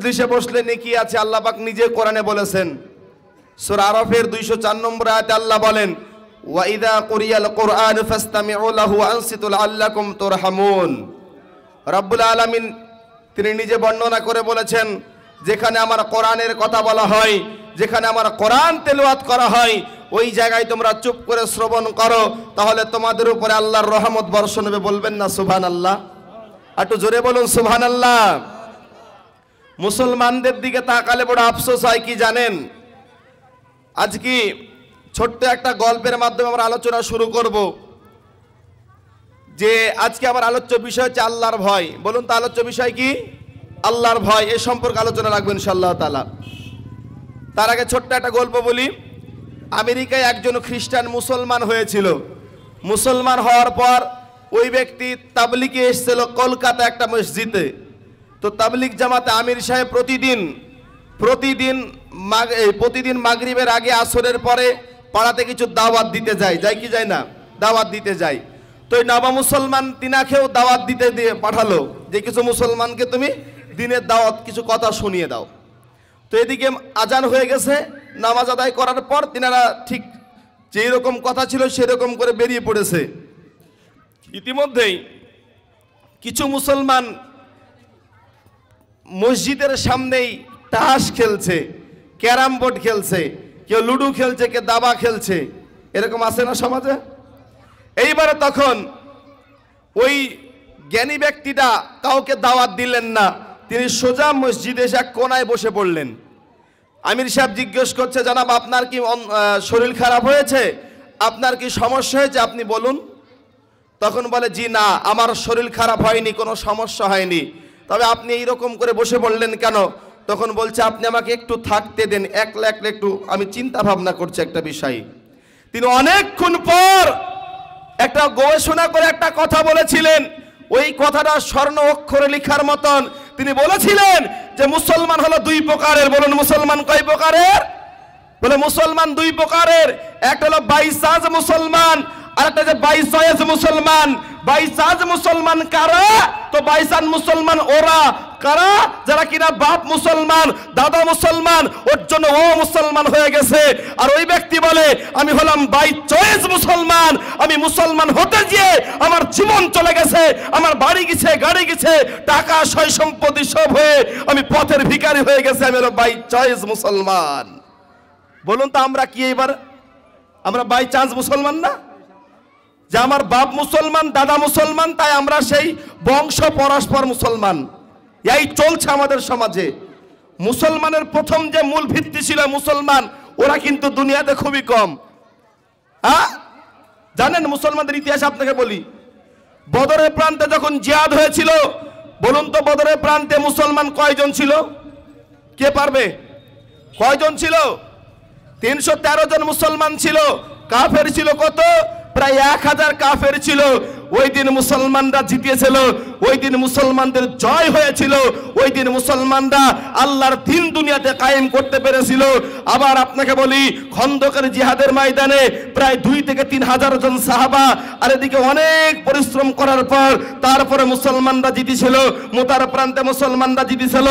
মজলিসে বসলে নেকি আছে, আল্লাহ পাক নিজে কোরআনে বলেছেন। সূরা আরাফের 204 নম্বর আয়াতে আল্লাহ বলেন, ওয়া ইযা কুরিয়াল কুরআন ফাসতামিউ লাহু ওয়া আনসিতু লাআল্লাকুম তুরহামুন। রব্বুল আলামিন তিনি নিজে বর্ণনা করে বলেছেন, যেখানে আমার কোরআনের কথা বলা হয়, যেখানে আমার কোরআন তেলাওয়াত করা হয়, ওই জায়গায় তোমরা চুপ করে শ্রবণ করো, তাহলে তোমাদের উপরে আল্লাহর রহমত বর্ষণ হবে। বলবেন না সুবহানাল্লাহ? একটু জোরে বলুন সুবহানাল্লাহ। মুসলমানদের দিকে তাকালে বড় আফসোস হয়, কি জানেন? আজকে ছোট্ট একটা গল্পের মাধ্যমে আমরা আলোচনা শুরু করব। যে আজকে আমার আলোচ্য বিষয় হচ্ছে আল্লাহর ভয়। বলুন তো আলোচ্য বিষয় কি? আল্লাহর ভয়। এ সম্পর্কে আলোচনা রাখবো ইনশাআল্লাহ তাআলা। তার আগে ছোট্ট একটা গল্প বলি। আমেরিকায় একজন খ্রিস্টান মুসলমান হয়েছিল। মুসলমান হওয়ার পর ওই ব্যক্তি তাবলিগে এসেছিল কলকাতা একটা মসজিদে। তো তাবলিগ জামাতে আমির সাহেব প্রতিদিন মাগরিবের আগে আসরের পরে পাড়াতে কিছু দাওয়াত দিতে যায় কি যায় না? দাওয়াত দিতে যায়। তো ওই নবা মুসলমান তিনাকেও দাওয়াত দিতে দিয়ে পাঠালো যে কিছু মুসলমানকে তুমি দিনের দাওয়াত কিছু কথা শুনিয়ে দাও। তো এদিকে আজান হয়ে গেছে, নামাজ আদায় করার পর তিনারা ঠিক যেই রকম কথা ছিল সেরকম করে বেরিয়ে পড়েছে। ইতিমধ্যেই কিছু মুসলমান মসজিদের সামনেই তাস খেলছে, ক্যারাম বোর্ড খেলছে, কেউ লুডো খেলছে, কেউ দাবা খেলছে, এরকম আছে না সমাজে? এইবারে তখন ওই জ্ঞানী ব্যক্তিটা কাউকে দাওয়াত দিলেন না, তিনি সোজা মসজিদে এসে এক কোনায় বসে পড়লেন। আমির সাহেব জিজ্ঞেস করছে, জানাব আপনার কি শরীর খারাপ হয়েছে, আপনার কি সমস্যা হয়েছে, আপনি বলুন। তখন বলে, জি না, আমার শরীর খারাপ হয়নি, কোনো সমস্যা হয়নি, তবে আপনি এইরকম করে বসে পড়লেন কেন? তখন বলছে, আপনি আমাকে একটু থাকতে দেন, একলা একটু আমি চিন্তা ভাবনা করছি একটা বিষয়। তিনি অনেকক্ষণ পর একটা গবেষণা করে একটা কথা বলেছিলেন। ওই কথাটা স্বর্ণ অক্ষরে লেখার মতন। তিনি বলেছিলেন যে মুসলমান হলো দুই প্রকারের। বলুন মুসলমান কয় প্রকারের? বলে মুসলমান দুই প্রকারের। একটা হলো বাইসাজ মুসলমান, আর একটা যে বাইসাজ মুসলমান। বাইসাজ মুসলমান কারা? তো বাইসাজ মুসলমান ওরা কারা যারা কিনা বাপ মুসলমান, দাদা মুসলমান, ওর জন্য ও মুসলমান হয়ে গেছে। আর ওই ব্যক্তি বলে, আমি হলাম বাই চয়েস মুসলমান, আমি মুসলমান হতে গিয়ে আমার জীবন চলে গেছে, আমার বাড়ি গেছে, গাড়ি গেছে, টাকা সয় সম্পত্তি সব হয়ে আমি পথের ভিখারি হয়ে গেছে, আমি হলো বাই চয়েস মুসলমান। বলুন তো আমরা কি এবার? আমরা বাই চান্স মুসলমান না? যে আমার বাপ মুসলমান, দাদা মুসলমান, তাই আমরা সেই বংশ পরস্পর মুসলমান। এই চলছে আমাদের সমাজে। মুসলমানের প্রথম যে মূল ভিত্তি ছিল মুসলমান, ওরা কিন্তু দুনিয়াতে খুবই কম। হ্যাঁ জানেন মুসলমানদের ইতিহাস আপনাকে বলি। বদরের প্রান্তে যখন জিহাদ হয়েছিল, বলুন তো বদরের প্রান্তে মুসলমান কয়জন ছিল? কে পারবে? কয়জন ছিল? 313 জন মুসলমান ছিল। কাফের ছিল কত? প্রায় 1000 কাফের ছিল। ওই দিন মুসলমানরা জিতেছিল, ওই দিন মুসলমানদের জয় হয়েছিল, ওই দিন মুসলমানরা আল্লাহর দিন দুনিয়াতে কায়েম করতে পেরেছিল। আবার আপনাকে বলি, খন্দকের জিহাদের ময়দানে প্রায় 2 থেকে 3000 জন সাহাবা, আর এদিকে অনেক পরিশ্রম করার পর তারপরে মুসলমানরা জিতেছিল। মোতার প্রান্তে মুসলমানরা জিতেছিল।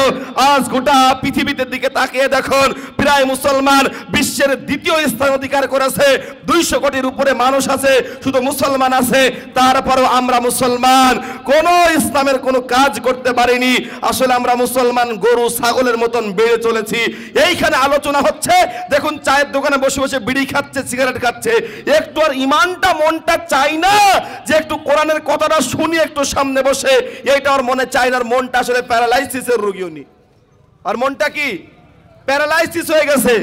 আজ গোটা পৃথিবীতে দিকে তাকিয়ে দেখুন, প্রায় মুসলমান বিশ্বের 2য় স্থান অধিকার করেছে। 200 কোটির উপরে মানুষ আছে, শুধু মুসলমান আছে। তারপরেও আমরা মুসলমান কোন ইসলামের কোন কাজ করতে পারিনি। আসলে আমরা মুসলমান গরু ছাগলের মতন বেড়ে চলেছি। এইখানে আলোচনা হচ্ছে, দেখুন চায়ের দোকানে বসে বসে বিড়ি খাচ্ছে, সিগারেট খাচ্ছে, একটু আর ইমানটা মনটা চাই না যে একটু কোরআনের কথাটা শুনি একটু সামনে বসে, এইটা ওর মনে চাই না। মনটা আসলে প্যারালাইসিসের রোগী উনি। আর মনটা কি প্যারালাইসিস হয়ে গেছে,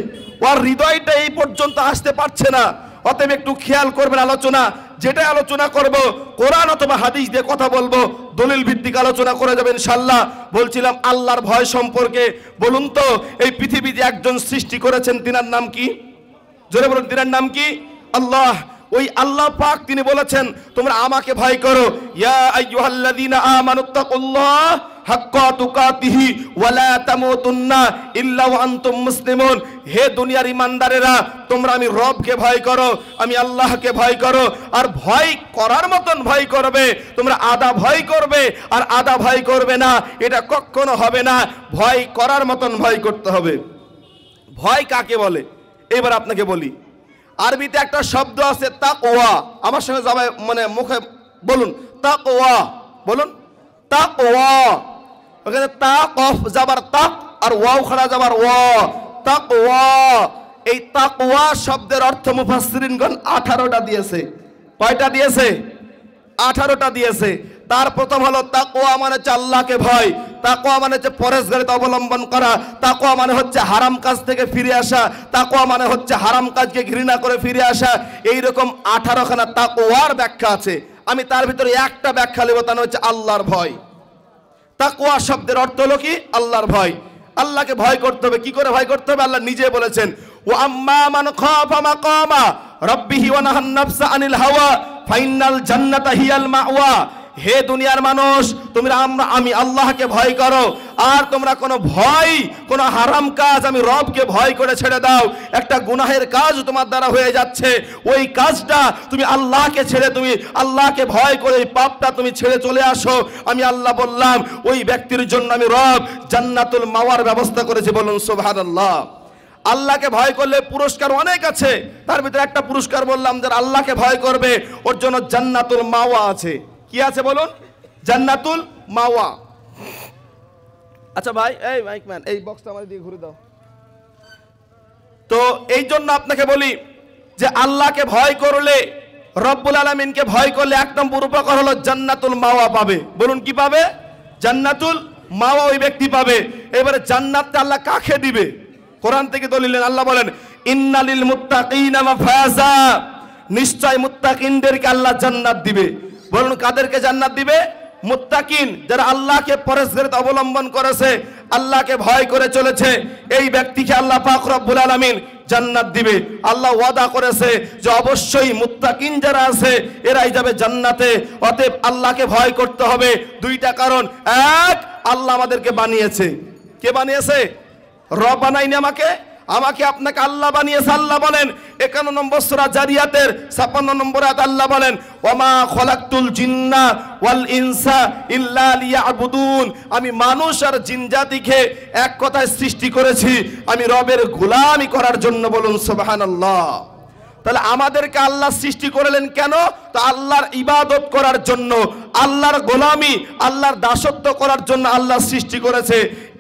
ওর হৃদয়টা এই পর্যন্ত আসতে পারছে না। অতএব একটু খেয়াল করবেন আলোচনা, যেটা আলোচনা করব কোরআন অথবা হাদিস দিয়ে কথা বলবো, দলিল ভিত্তিক আলোচনা করে যাবেন ইনশাআল্লাহ। বলছিলাম আল্লাহর ভয় সম্পর্কে। বলুন তো এই পৃথিবীতে একজন সৃষ্টি করেছেন, তিনার নাম কি? জোরে বলুন, তিনার নাম কি? আল্লাহ। ওই আল্লাহ পাক তিনি বলেছেন, তোমরা আমাকে ভয় করো। ইয়া আইয়ুহাল্লাযীনা আমানুত্তাকুল্লাহ হাক্কা তুকাতিহি ওয়া লা তামুতুন্না ইল্লা ওয়া আনতুম মুসলিমুন। হে দুনিয়ার ইমানদারেরা, তোমরা আমি রবকে ভয় করো, আমি আল্লাহকে ভয় করো, আর ভয় করার মতন ভয় করবে। তোমরা আদা ভয় করবে আর আদা ভয় করবে না, এটা কখনো হবে না। ভয় করার মতন ভয় করতে হবে। ভয় কাকে বলে এবার আপনাকে বলি। আরবিতে একটা শব্দ আছে তাকওয়া। আমার সঙ্গে সবাই মানে মুখে বলুন তাকওয়া, বলুন তাকওয়া। ওখানে তা কফ যাবার তাক আর ওয়াও খাড়া যাবার ওয়া, তাকওয়া। এই তাকওয়া শব্দের অর্থ মুফাসসিরিনগণ 18টা দিয়েছে। কয়টা দিয়েছে? 18টা দিয়েছে। তার প্রথম হলো তাকওয়া মানে হচ্ছে আল্লাহকে ভয়, তাকওয়া মানে হচ্ছে পরহেজগারিতা অবলম্বন করা, তাকওয়া মানে হচ্ছে হারাম কাজ থেকে ফিরে আসা, তাকওয়া মানে হচ্ছে হারাম কাজকে ঘৃণা করে ফিরে আসা। এইরকম 18খানা তাকওয়ার ব্যাখ্যা আছে। আমি তার ভিতরে একটা ব্যাখ্যা নেব, তা হচ্ছে আল্লাহর ভয়। তাকওয়া শব্দের অর্থ হলো কি? আল্লাহর ভয়। আল্লাহকে ভয় করতে হবে। কি করে ভয় করতে হবে? আল্লাহ নিজে বলেছেন, ওয়া আম্মা মান খাফা মাকামা রাব্বিহি ওয়া নাহান নাফসা আনিল হাওয়া ফাইনাল জান্নাতা হিয়াল মাওয়া। হে দুনিয়ার মানুষ, তোমরা আমি আল্লাহকে ভয় করো, আর তোমরা কোনো ভয়, কোনো হারাম কাজ আমি রবকে ভয় করে ছেড়ে দাও। একটা গুনাহের কাজ তোমার দ্বারা হয়ে যাচ্ছে, ওই কাজটা তুমি আল্লাহকে ছেড়ে, তুমি আল্লাহকে ভয় করে এই পাপটা তুমি ছেড়ে চলে আসো। আমি আল্লাহ বললাম, ওই ব্যক্তির জন্য আমি রব জান্নাতুল মাওয়ার ব্যবস্থা করেছি। বলুন সুবহানাল্লাহ। আল্লাহকে ভয় করলে পুরস্কার অনেক আছে, তার ভিতরে একটা পুরস্কার বললাম, যারা আল্লাহকে ভয় করবে ওর জন্য জান্নাতুল মাওয়া আছে। কি আছে বলুন? জান্নাতুল মাওয়া। আচ্ছা ভাই, এই মাইক ম্যান, এই বক্সটা আমার দিকে ঘুরে দাও তো। এই জন্য আপনাকে বলি যে আল্লাহকে ভয় করলে, রব্বুল আলামিনকে ভয় করলে 1 নম্বর উপকার হলো জান্নাতুল মাওয়া পাবে। বলুন কি পাবে? জান্নাতুল মাওয়া ওই ব্যক্তি পাবে। এবারে জান্নাতটা আল্লাহ কাকে দিবে? কোরআন থেকে দলিল আল্লাহ বলেন, ইন্নালিল মুত্তাকিনা মাফাজা। নিশ্চয় মুত্তাকিনদেরকে আল্লাহ জান্নাত দিবে। বলুন কাদেরকে জান্নাত দিবে? মুত্তাকিন, যারা আল্লাহকে পরহেজগারিতা অবলম্বন করেছে, আল্লাহকে ভয় করে চলেছে, এই ব্যক্তিকে আল্লাহ পাক রব্বুল আলামিন জান্নাত দিবে। আল্লাহ ওয়াদা করেছে যে অবশ্যই মুত্তাকিন যারা আছে এরাই যাবে জান্নাতে। অতএব আল্লাহকে ভয় করতে হবে। 2টা কারণ। এক, আল্লাহ আমাদেরকে বানিয়েছে। কে বানিয়েছে? রব বানায়নি আমাকে, আমাকে আপনাকে আল্লাহ বানিয়েছে। আল্লাহ বলেন 51 নম্বর সূরা জারিয়াতের 56 নম্বর আয়াত আল্লাহ বলেন, ওয়ামা খলাকতুল জিন্না ওয়াল ইনসা ইল্লা লিয়াবুদুন। আমি মানুষ আর জিন জাতিকে এক কথায় সৃষ্টি করেছি, আমি রবের গোলামি করার জন্য। বলুন সুবহানাল্লাহ। তাহলে আমাদেরকে আল্লাহ সৃষ্টি করলেন কেন? তো আল্লাহর ইবাদত করার জন্য, আল্লাহর গোলামি, আল্লাহর দাসত্ব করার জন্য আল্লাহ সৃষ্টি করেছে।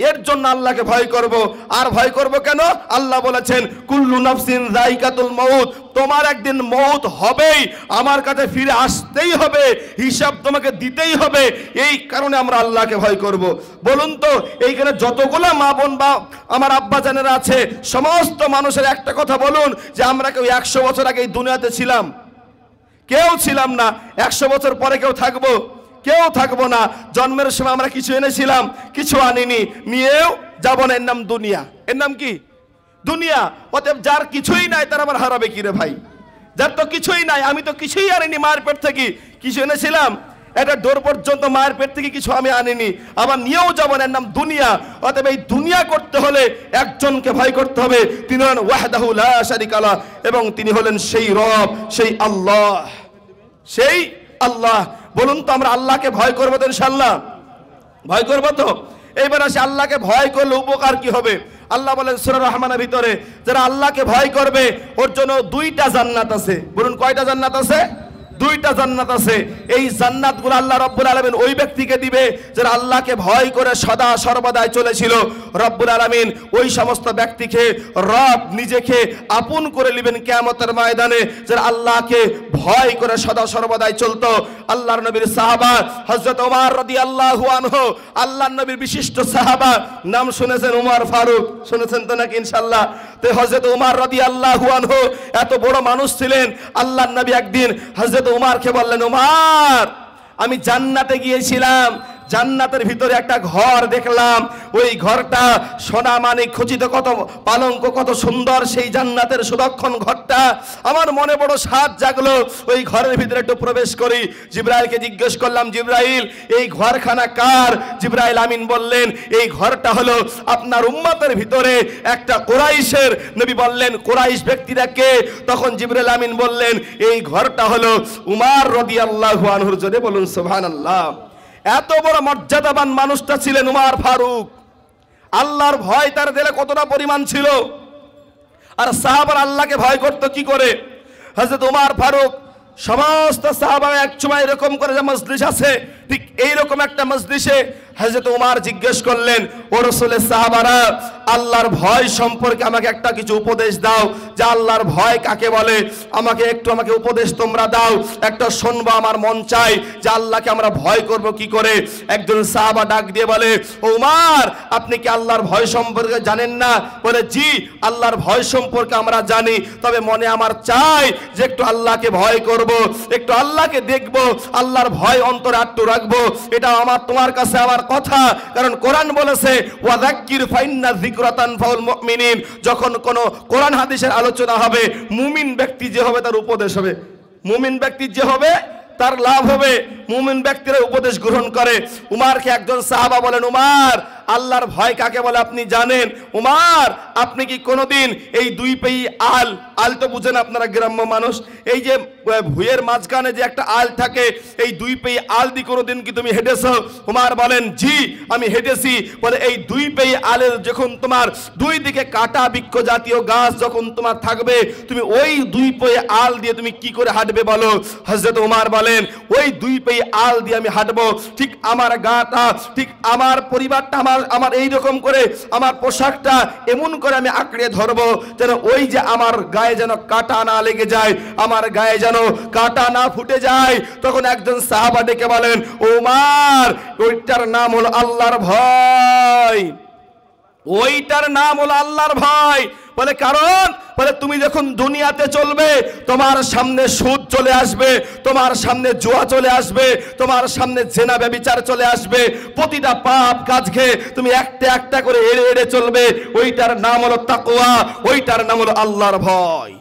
এর জন্য আল্লাহকে ভয় করব। আর ভয় করব কেন? আল্লাহ বলেছেন, কুল্লু নাফসিন যায়কাতুল মাউত। তোমার একদিন মওত হবেই, আমার কাছে ফিরে আসতেই হবে, হিসাব তোমাকে দিতেই হবে। এই কারণে আমরা আল্লাহকে ভয় করব। বলুন তো, এইখানে যতগুলো মা বোন বা আমার আব্বা জানেরা আছে, সমস্ত মানুষের একটা কথা বলুন যে আমরা কেউ 100 বছর আগে এই দুনিয়াতে ছিলাম? কেউ ছিলাম না। 100 বছর পরে কেউ থাকবো? কেউ থাকবো না। জন্মের সময় আমরা কিছু এনেছিলাম, কিছু আনিনি, নিয়েও যাবো না। এর নাম দুনিয়া। এর নাম কি? দুনিয়া। অতএব যার কিছুই নাই তার আবার হারাবে কি রে ভাই? যার তো কিছুই নাই, আমি তো কিছুই আনিনি মায়ের পেট থেকে। কিছু এনেছিলাম? এটা ডোর পর্যন্ত মায়ের পেট থেকে কিছু আমি আনিনি, আবার নিয়েও যাবো না। এর নাম দুনিয়া। অতএব এই দুনিয়া করতে হলে একজনকে ভয় করতে হবে, তিনি হলেন ওয়াহদাহু লা শারিকা লাহ, এবং তিনি হলেন সেই রব, সেই আল্লাহ, সেই আল্লাহ। বলুন তো আমরা আল্লাহকে ভয় করবো তো? ইনশাআল্লাহ ভয় করবো তো? এইবার আসি, আল্লাহকে ভয় করলে উপকার কি হবে? আল্লাহ বলেন সূরা রহমানের ভিতরে, যারা আল্লাহকে ভয় করবে ওর জন্য 2টা জান্নাত আছে। বলুন কয়টা জান্নাত আছে? 2টা জান্নাত আছে। এই জান্নাতগুলো আল্লাহ রব্বুল আলামিন ওই ব্যক্তিকে দিবে যারা আল্লাহকে ভয় করে সদা সর্বদাই চলেছিল। রব্বুল আলামিন ওই সমস্ত ব্যক্তিকে রব নিজেকে আপন করে নেবেন কিয়ামতের ময়দানে, যারা আল্লাহকে ভয় করে সদা সর্বদাই চলতো। আল্লাহর নবীর সাহাবা হযরত ওমর রাদিয়াল্লাহু আনহু, আল্লাহর নবীর বিশিষ্ট সাহাবা, নাম শুনেছেন ওমর ফারুক? শুনেছেন তো নাকি? ইনশাআল্লাহ। তো হযরত ওমর রাদিয়াল্লাহু আনহু এত বড় মানুষ ছিলেন। আল্লাহর নবী একদিন হযরত ওমরকে বললেন, ওমর আমি জান্নাতে গিয়েছিলাম, জান্নাতের ভিতরে একটা ঘর দেখলাম, ওই ঘরটা সোনা মানিক খচিত, কত পালঙ্ক, কত সুন্দর সেই জান্নাতের সুদক্ষণ ঘরটা। আমার মনে বড় স্বাদ জাগলো, ওই ঘরের ভিতরে একটু প্রবেশ করি। জিবরাইলকে জিজ্ঞেস করলাম, জিবরাইল এই ঘরখানা কার? জিবরাইল আমিন বললেন, এই ঘরটা হলো আপনার উম্মতের ভিতরে একটা কুরাইশের। নবী বললেন, কুরাইশ ব্যক্তিরা কে? তখন জিবরাইল আমিন বললেন, এই ঘরটা হলো উমর রাদিয়াল্লাহু আনহুর। জোরে বলুন সুবহানাল্লাহ। এত বড় মর্যাদাবান মানুষটা ছিলেন উমর ফারুক। আল্লাহর ভয় তার দিলে কতটা পরিমাণ ছিল, আর সাহাবারা আল্লাহকে ভয় করতো কি করে? হযরত উমর ফারুক সমস্ত সাহাবারা এক সময় এরকম করে যে মজলিস আছে, ঠিক এইরকম একটা মজলিসে হযরত উমর জিজ্ঞেস করলেন, ও রাসূলের সাহাবারা, আল্লাহর ভয় সম্পর্কে আমাকে একটা কিছু উপদেশ দাও, যে আল্লাহর ভয় কাকে বলে, আমাকে উপদেশ তোমরা দাও, একটা শুনবো, আমার মন চাই যে আল্লাহকে আমরা ভয় করব কি করে। একজন সাহাবা ডাক দিয়ে বলে, ও উমর, আপনি কি আল্লাহর ভয় সম্পর্কে জানেন না? বলে, জি, আল্লাহর ভয় সম্পর্কে আমরা জানি, তবে মনে আমার চাই যে একটু আল্লাহকে ভয় করব, একটু আল্লাহকে দেখব, আল্লাহর ভয় অন্তরে আটটু রাখবো। এটা আমার তোমার কাছে আমার কথা, কারণ কোরআন বলেছে, ওয়াযাক্কির ফাইন্না যিকরা তানফাউল মুমিনিন। যখন কোন কোরআন হাদিসের আলোচনা হবে, মুমিন ব্যক্তি যে হবে তার উপদেশ হবে, মুমিন ব্যক্তি যে হবে তার লাভ হবে, মুমিন ব্যক্তিরা উপদেশ গ্রহণ করে। উমরকে একজন সাহাবা বলেন, উমর, আল্লাহর ভয় কাকে বলে আপনি জানেন? উমর, আপনি কি কোনোদিন এই দুই পেই আল তো বুঝেন আপনারা গ্রাম্য মানুষ, এই যে ভুঁইয়ের মাঝখানে যে একটা আল থাকে, এই দুই পেই আল দিয়ে কোনোদিন কি তুমি হেঁটেছো? উমর বলেন, জি, আমি হেঁটেছি। বলে, এই দুই পেই আলের যখন তোমার দুই দিকে কাটা বৃক্ষ জাতীয় গাছ যখন তোমার থাকবে, তুমি ওই দুই পেই আল দিয়ে তুমি কি করে হাঁটবে বলো? হযরত উমর বলেন, ওই দুই পেই আল দিয়ে আমি হাঁটবো, ঠিক আমার গাটা, ঠিক আমার পরিবারটা, আমার এই রকম করে আমার পোশাকটা এমন করে আমি আঁকড়ে ধরবো যেন ওই যে আমার গায়ে যেন কাটা না লেগে যায়, আমার গায়ে যেন কাটা না ফুটে যায়। তখন একজন সাহাবা ডেকে বলেন, উমর, ওইটার নাম হলো আল্লাহর ভয়, ওইটার নাম হলো আল্লাহর ভয়। বলে, কারণ? বলে, তুমি যখন দুনিয়াতে চলবে, তোমার সামনে সুদ চলে আসবে, তোমার সামনে জুয়া চলে আসবে, তোমার সামনে জেনা ব্যভিচার চলে আসবে, প্রতিটা পাপ কাজকে তুমি একটা একটা করে এড়ে এড়ে চলবে। ওইটার নাম হলো তাকওয়া, ওইটার নাম হলো আল্লাহর ভয়।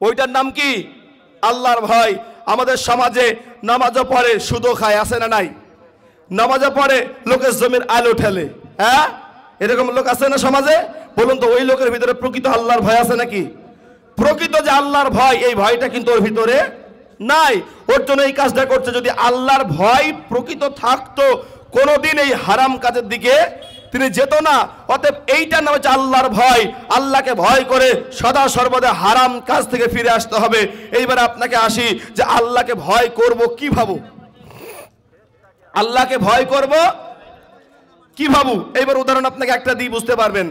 ওইটার নাম কি? আল্লাহর ভয়। আমাদের সমাজে নামাজও পড়ে, সুদও খায়, আছে না নাই? নামাজও পড়ে, লোকের জমির আলো ঠেলে, হ্যাঁ, এরকম লোক আছে না সমাজে? বলুন তো, ওই লোকের ভিতরে প্রকৃত আল্লাহর ভয় আছে নাকি? প্রকৃত যে আল্লাহর ভয়, এই ভয়টা কিন্তু ওর ভিতরে নাই। ওর জন্য এই কাজটা করছে। যদি আল্লাহর ভয় প্রকৃত থাকতো, কোনোদিন এই হারাম কাজের দিকে তিনি যেত না। অতএব এইটার নাম হচ্ছে আল্লাহর ভয়। আল্লাহকে ভয় করে সদা সর্বদা হারাম কাজ থেকে ফিরে আসতে হবে। এইবার আপনাকে আসি যে আল্লাহকে ভয় করব কি ভাবো? আল্লাহকে ভয় করব কি ভাবু? এইবার উদাহরণ আপনাকে একটা দিই, বুঝতে পারবেন।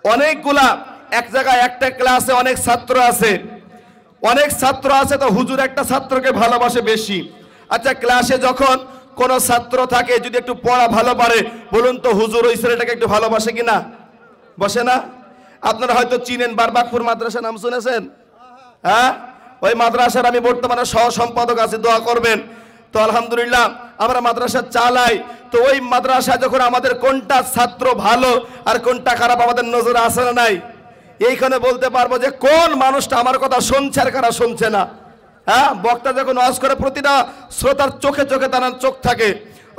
অনেকগুলা এক জায়গায় একটা ক্লাসে অনেক ছাত্র আছে, তো হুজুর একটা ছাত্রকে ভালোবাসে বেশি। আচ্ছা, ক্লাসে যখন কোন ছাত্র থাকে, যদি একটু পড়া ভালো পারে, বলুন তো হুজুর ওই ছেলেটাকে একটু ভালোবাসে কিনা? বসে না? আপনারা হয়তো চিনেন, বারবাকপুর মাদ্রাসা নাম শুনেছেন? হ্যাঁ, ওই মাদ্রাসার আমি বর্তমানে সহ সম্পাদক আছি, দোয়া করবেন। তো আলহামদুলিল্লাহ আমরা মাদ্রাসা চালাই। তো ওই মাদ্রাসা যখন আমাদের কোনটা ছাত্র ভালো আর কোনটা খারাপ আমাদের নজরে আসে না নাই, এইখানে বলতে পারবো যে কোন মানুষটা আমার কথা শুনছে আর কারা শুনছে না। হ্যাঁ, বক্তা যখন ওয়াজ করে প্রতিটা শ্রোতার চোখে চোখে তার চোখ থাকে।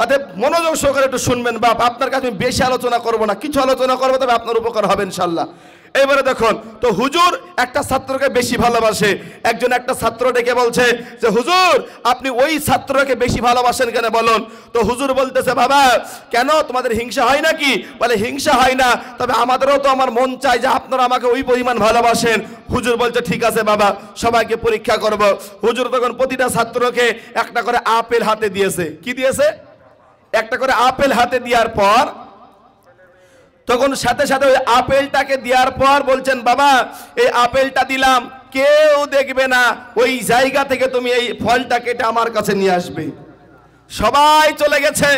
অতএব মনোযোগ সহকারে একটু শুনবেন। বাপ, আপনার কাছে আমি বেশি আলোচনা করবো না, কিছু আলোচনা করবো, তবে আপনার উপকার হবে ইনশাল্লাহ। এবারে দেখুন তো, হুজুর একটা ছাত্রকে বেশি ভালোবাসে। একটা ছাত্র ডেকে বলছে যে, হুজুর আপনি ওই ছাত্রকে বেশি ভালোবাসেন কেন বলুন? তো হুজুর বলতেছে, বাবা কেন, তোমাদের হিংসা হয় নাকি? বলে, হিংসা হয় না, তবে আমাদেরও তো আমার মন চায় যে আপনারা আমাকে ওই পরিমাণ ভালোবাসেন। হুজুর বলছে, ঠিক আছে বাবা, সবাইকে পরীক্ষা করব। হুজুর তখন প্রতিটা ছাত্রকে একটা করে আপেল হাতে দিয়েছে। কি দিয়েছে? একটা করে আপেল হাতে দেওয়ার পর তখন সাথে সাথে ওই আপেলটাকে দেওয়ার পর বলছেন, বাবা এই আপেলটা দিলাম, কেউ দেখবে না, ওই জায়গা থেকে তুমি এই ফলটা কেটে আমার কাছে নিয়ে আসবে। সবাই চলে গেছে।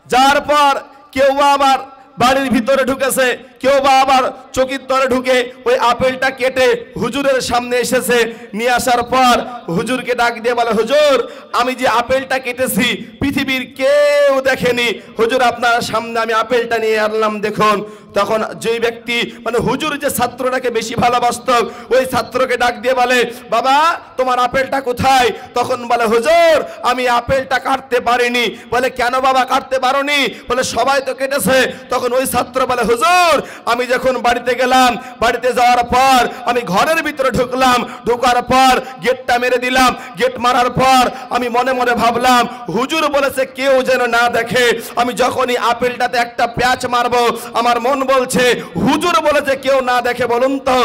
যার পর কেউ আবার বাড়ির ভিতরে ঢুকেছে, কেউ বা আবার চকির তলে ঢুকে ওই আপেলটা কেটে হুজুরের সামনে এসেছে। নিয়ে আসার পর হুজুরকে ডাক দিয়ে বলে, হুজুর আমি যে আপেলটা কেটেছি পৃথিবীর কেউ দেখেনি, হুজুর আপনার সামনে আমি আপেলটা নিয়ে আনলাম দেখুন। তখন যেই ব্যক্তি মানে হুজুর যে ছাত্রটাকে বেশি ভালোবাসত ওই ছাত্রকে ডাক দিয়ে বলে, বাবা তোমার আপেলটা কোথায়? তখন বলে, হুজুর আমি আপেলটা কাটতে পারিনি। বলে, কেন বাবা কাটতে পারোনি? বলে, সবাই তো কেটেছে। তখন ওই ছাত্র বলে, হুজুর আমি যখন বাড়িতে গেলাম, বাড়িতে যাওয়ার পর আমি ঘরের ভিতরে ঢুকলাম, ঢোকার পর গেটটা মেরে দিলাম। গেট মারার পর আমি মনে মনে ভাবলাম হুজুর বলেছে কেউ যেন না দেখে। আমি যখনই আপেলটাতে একটা প্যাঁচ মারবো আমার মন বলছে হুজুর বলেছে কেউ না দেখে। বলুন তো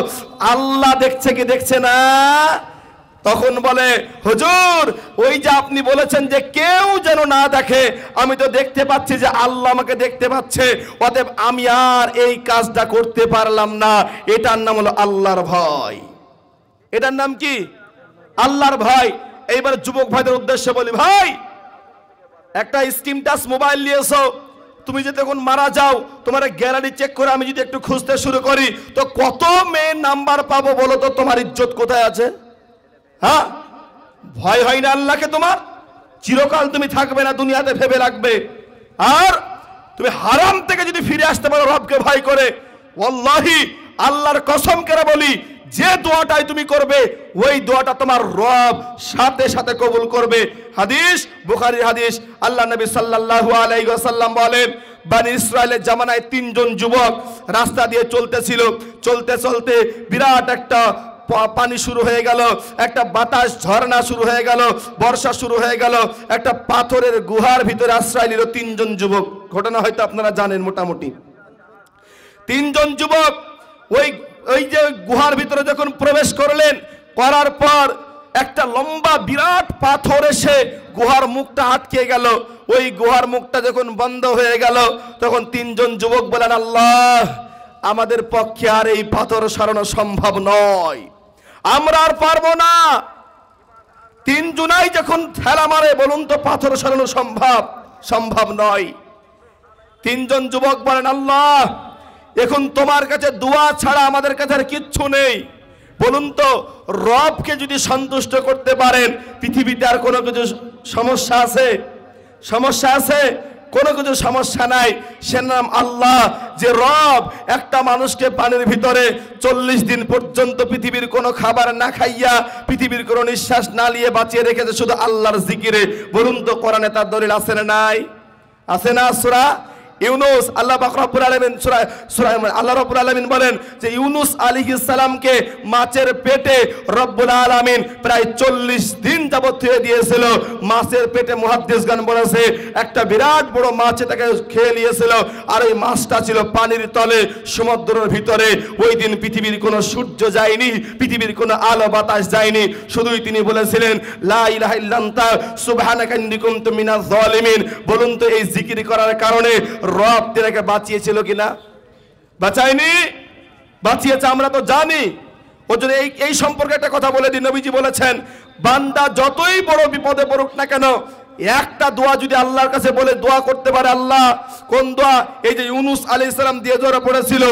আল্লাহ দেখছে কি দেখছে না? তখন বলে, হুজুর ওই যে আপনি বলেছেন যে কেউ যেন না দেখে, আমি তো দেখতে পাচ্ছি যে আল্লাহ আমাকে দেখতে পাচ্ছে, অতএব আমি আর এই কাজটা করতে পারলাম না। এটার নাম হলো আল্লাহর ভয়। এটার নাম কি? আল্লাহর ভয়। এইবার যুবক ভাইদের উদ্দেশ্যে বলি, ভাই একটা স্ক্রিন টাচ মোবাইল নিয়েছো, তুমি যদি এখন মারা যাও তোমার গ্যালারি চেক করে আমি যদি একটু খুঁজতে শুরু করি তো কত মেয়ে নাম্বার পাবো বলো তো? তোমার ইজ্জত কোথায় আছে? হ্যাঁ, ভয় হয় না আল্লাহকে? তোমার চিরকাল তুমি থাকবে না দুনিয়াতে, ভেবে রাখবে। আর তুমি হারাম থেকে যদি ফিরে আসতে পারো রবকে ভয় করে, ওয়াল্লাহি আল্লাহর কসম করে বলি যে দোয়াটাই তুমি করবে ওই দোয়াটা তোমার রব সাথে সাথে কবুল করবে। হাদিস, বুখারীর হাদিস, আল্লাহ নবী সাল্লাল্লাহু আলাইহি ওয়াসাল্লাম বলেন, বনি ইসরাইলের জামানায় তিনজন যুবক রাস্তা দিয়ে চলতেছিল। চলতে চলতে বিরাট একটা পানি শুরু হয়ে গেল, একটা বাতাস ঝর্ণা শুরু হয়ে গেল, বর্ষা শুরু হয়ে গেল। একটা পাথরের গুহার ভিতরে আশ্রয় নিল তিনজন যুবক। ঘটনা হয়তো আপনারা জানেন মোটামুটি। তিনজন যুবক ওই যে গুহার ভিতরে যখন প্রবেশ করলেন, করার পর একটা লম্বা বিরাট পাথর এসে গুহার মুখটা আটকে গেল। ওই গুহার মুখটা যখন বন্ধ হয়ে গেল তখন তিনজন যুবক বলেন, আল্লাহ আমাদের পক্ষে আর এই পাথর সরানো সম্ভব নয়, আমরা আর পারবো না। তিনজনাই যখন ঠেলা মারে, বলুন তো পাথর সরানো সম্ভব নয়। তিনজন যুবক বলেন, আল্লাহ এখন তোমার কাছে দোয়া ছাড়া আমাদের কাছে আর কিচ্ছু নেই। বলুন তো রবকে যদি সন্তুষ্ট করতে পারেন পৃথিবীতে আর কোনো কিছু সমস্যা আছে? সমস্যা আছে? কোনো কিছু সমস্যা নাই। সে নাম আল্লাহ। যে রব একটা মানুষকে পানির ভিতরে 40 দিন পর্যন্ত পৃথিবীর কোনো খাবার না খাইয়া, পৃথিবীর কোনো নিঃশ্বাস না নিয়ে বাঁচিয়ে রেখেছে শুধু আল্লাহর জিকিরে। বলুন তো কোরআনে তার দলিল আছে না নাই? আছে না? সূরা ইউনুস, আল্লাহ পাক রব্বুল আলামিন আল্লাহ রব্বুল আলামিন বলেন যে ইউনুস আলাইহিস সালামকে মাছের পেটে রব্বুল আলামিন প্রায় 40 দিন যাবত থুয়ে দিয়েছিল। মাছের পেটে মুহাদ্দিসগণ বলেছে একটা বিরাট বড় মাছ তাকে খেয়ে নিয়েছিল, আর এই মাছটা ছিল পানির তলে সমুদ্রের ভিতরে। ওই দিন পৃথিবীর কোনো সূর্য যায়নি, পৃথিবীর কোনো আলো বাতাস যায়নি, শুধুই তিনি বলেছিলেন লা ইলাহা ইল্লা আনতা সুবহানাকা ইন্নী কুনতু মিনাজ জালিমিন। বলুন তো এই জিকির করার কারণে রব তাকে বাঁচিয়েছিল কিনা? বাঁচায়নি? বাঁচিয়েছে আমরা তো জানি। ওর জন্য এই সম্পর্কে একটা কথা বলে দিই। নবীজি বলেছেন বান্দা যতই বড় বিপদে পড়ুক না কেন একটা দোয়া যদি আল্লাহর কাছে বলে দোয়া করতে পারে, আল্লাহ কোন দোয়া? এই যে ইউনুস আলাইহিস সালাম দিয়ে দোয়া পড়েছিল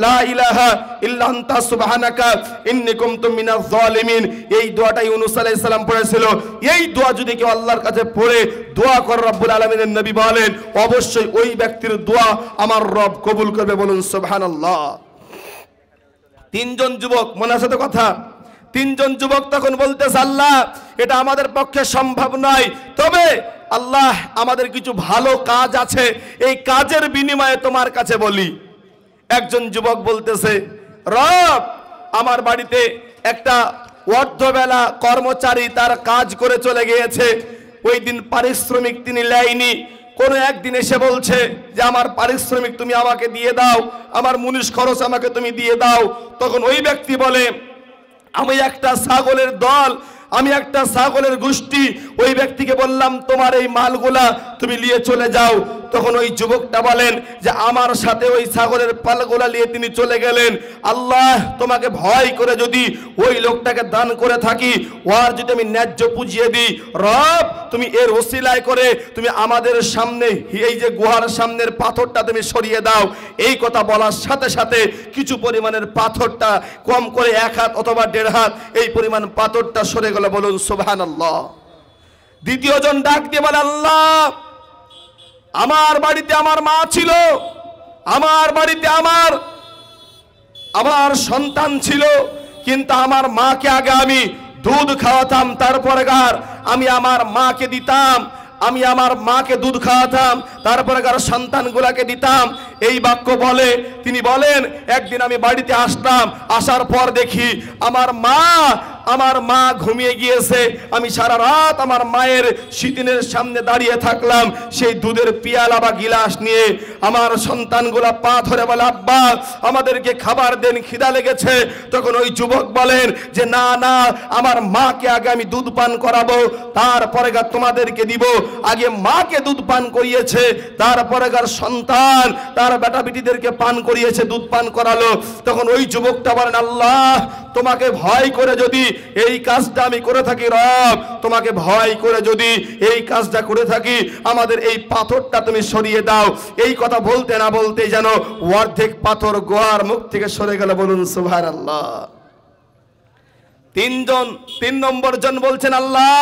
লা ইলাহা ইল্লা আনতা সুবহানাকা ইন্নী কুনতু মিনাজ জালিমিন, এই দোয়াটা ইউনুস আলাইহিস সালাম পড়েছিল। এই দোয়া যদি কেউ আল্লাহর কাছে পড়ে দোয়া করে রব্বুল আলামিনের নবী বলেন অবশ্যই ওই ব্যক্তির দোয়া আমার রব কবুল করবে। বলুন সুবহানাল্লাহ। তিনজন যুবক, মনে আছে তো কথা? তিনজন যুবক তখন বলতেছে আল্লাহ এটা আমাদের পক্ষে সম্ভব নয়, তবে আল্লাহ আমাদের কিছু ভালো কাজ আছে, এই কাজের বিনিময়ে তোমার কাছে বলি। একজন যুবক বলতেছে রব আমার বাড়িতে একটা অর্ধবেলা কর্মচারী তার কাজ করে চলে গিয়েছে, ওই দিন পারিশ্রমিক তিনি নেয়নি। কোন একদিন এসে বলছে যে আমার পারিশ্রমিক তুমি আমাকে দিয়ে দাও, আমার মুনিশ খরচ আমাকে তুমি দিয়ে দাও। তখন ওই ব্যক্তি বলে আমি একটা ছাগলের দল, আমি একটা ছাগলের গোষ্ঠী, ওই ব্যক্তিকে বললাম তোমার এই মালগুলা তুমি নিয়ে চলে যাও। তখন ওই যুবকটা বলেন যে আমার সাথে ওই ছাগলের পালগুলা নিয়ে তিনি চলে গেলেন। আল্লাহ তোমাকে ভয় করে যদি ওই লোকটাকে দান করে থাকি, ওর যদি আমি ন্যায্য পুজিয়ে দিই, রব তুমি এর ওসিলায় করে তুমি আমাদের সামনে এই যে গুহার সামনের পাথরটা তুমি সরিয়ে দাও। এই কথা বলার সাথে সাথে কিছু পরিমাণের পাথরটা, কম করে 1 হাত অথবা 1.5 হাত এই পরিমাণ পাথরটা সরে গেল। বলুন সুবহানাল্লাহ। দ্বিতীয় জন ডাক দিয়ে বলে, আল্লাহ আমার বাড়িতে আমার মা ছিল, আমার বাড়িতে আমার সন্তান ছিল, কিন্তু আমার মাকে আগে আমি দুধ খাওয়াতাম, তারপরে আমি আমার মাকে দিতাম, আমি আমার মাকে দুধ খাওয়াতাম, তারপরে সন্তানগুলাকে দিতাম। এই বাক্য বলে তিনি বলেন একদিন আমি বাড়িতে আসলাম, আসার পর দেখি আমার মা ঘুমিয়ে গিয়েছে। আমি সারা রাত আমার মায়ের শীতিনের সামনে দাঁড়িয়ে থাকলাম, সেই দুধের পিয়ালা বা গিলাস নিয়ে। আমার সন্তানগুলা পা ধরে বলে, আব্বা আমাদেরকে খাবার দেন, খিদা লেগেছে। তখন ওই যুবক বলেন যে না না, আমার মাকে আগে আমি দুধ পান করাবো, তারপরে তোমাদেরকে দিব। আগে মাকে দুধ পান করিয়েছে, তারপরে সন্তান তার বেটা বেটিদেরকে পান করিয়েছে, দুধ পান করালো। তখন ওই যুবকটা বলেন, আল্লাহ তোমাকে ভয় করে যদি এই কাজটা আমি করে থাকি, রব তোমাকে ভয় করে যদি এই কাজটা করে থাকি, আমাদের এই পাথরটা তুমি সরিয়ে দাও। এই কথা বলতে না বলতে যেন অর্ধেক পাথর গুহার মুখ থেকে সরে গেল। বলুন সুবহানাল্লাহ। 3 নম্বর জন বলছেন, আল্লাহ